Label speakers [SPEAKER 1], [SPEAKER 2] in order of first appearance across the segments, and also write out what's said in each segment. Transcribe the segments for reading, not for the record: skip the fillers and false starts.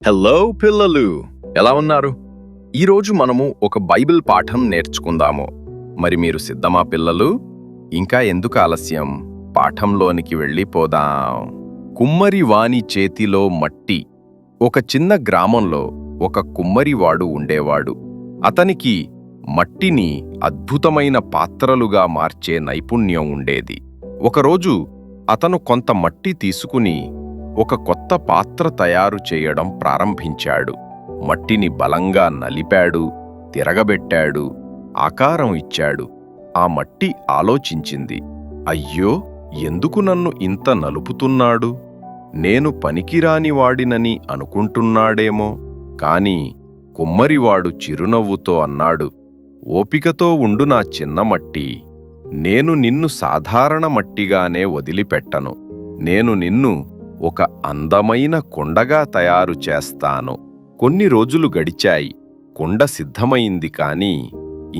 [SPEAKER 1] Hello పిల్లలు, ఎలా ఉన్నారు? ఈరోజు మనము ఒక బైబిల్ పాఠం నేర్చుకుందాము. మరి మీరు సిద్ధమా పిల్లలు? ఇంకా ఎందుకు ఆలస్యం? పాఠంలోనికి వెళ్ళిపోదాం. కుమ్మరి వాని చేతిలో మట్టి. ఒక చిన్న గ్రామంలో ఒక కుమ్మరివాడు ఉండేవాడు. అతనికి మట్టిని అద్భుతమైన పాత్రలుగా మార్చే నైపుణ్యం ఉండేది. ఒకరోజు అతను కొంత మట్టి తీసుకుని ఒక కొత్త పాత్ర తయారు చేయడం ప్రారంభించాడు. మట్టిని బలంగా నలిపాడు, తిరగబెట్టాడు, ఆకారం ఇచ్చాడు. ఆ మట్టి ఆలోచించింది, అయ్యో, ఎందుకు నన్ను ఇంత నలుపుతున్నాడు? నేను పనికిరాని వాడినని అనుకుంటున్నాడేమో. కాని కుమ్మరివాడు చిరునవ్వుతో అన్నాడు, ఓపికతో ఉండు నా చిన్న మట్టి. నేను నిన్ను సాధారణ మట్టిగానే వదిలిపెట్టను. నేను నిన్ను ఒక అందమైన కుండగా తయారు చేస్తాను. కొన్ని రోజులు గడిచాయి. కుండ సిద్ధమైంది, కాని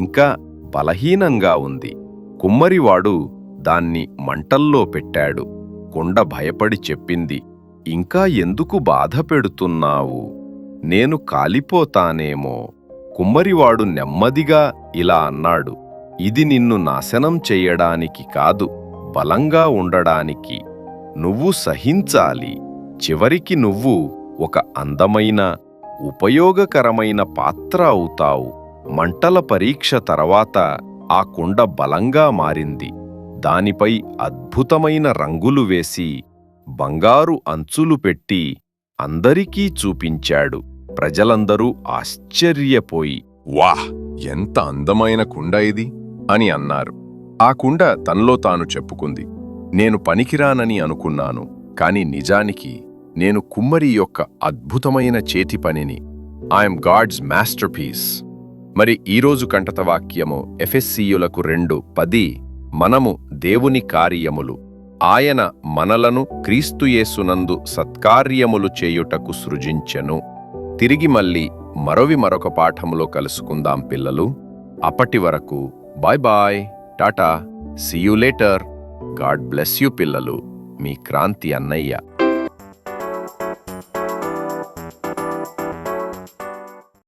[SPEAKER 1] ఇంకా బలహీనంగా ఉంది. కుమ్మరివాడు దాన్ని మంటల్లో పెట్టాడు. కుండ భయపడి చెప్పింది, ఇంకా ఎందుకు బాధ పెడుతున్నావు? నేను కాలిపోతానేమో. కుమ్మరివాడు నెమ్మదిగా ఇలా అన్నాడు, ఇది నిన్ను నాశనం చెయ్యడానికి కాదు, బలంగా ఉండడానికి. నువ్వు సహించాలి. చివరికి నువ్వు ఒక అందమైన, ఉపయోగకరమైన పాత్ర అవుతావు. మంటల పరీక్ష తర్వాత ఆ కుండ బలంగా మారింది. దానిపై అద్భుతమైన రంగులు వేసి, బంగారు అంచులు పెట్టి అందరికీ చూపించాడు. ప్రజలందరూ ఆశ్చర్యపోయి, వాహ్, ఎంత అందమైన కుండ ఇది అని అన్నారు. ఆ కుండ తనలో తాను చెప్పుకుంది, నేను పనికిరానని అనుకున్నాను, కాని నిజానికి నేను కుమ్మరి యొక్క అద్భుతమైన చేతి పనిని. I'm God's masterpiece. మరి ఈరోజు కంటత వాక్యము ఎఫెస్సీయులకు 2:10. మనము దేవుని కార్యములు, ఆయన మనలను క్రీస్తుయేసునందు సత్కార్యములు చేయుటకు సృజించెను. తిరిగి మళ్ళీ మరొక పాఠములో కలుసుకుందాం పిల్లలు. అప్పటి వరకు bye bye, tata, see you later. God bless you పిల్లలు. మీ క్రాంతి అన్నయ్య.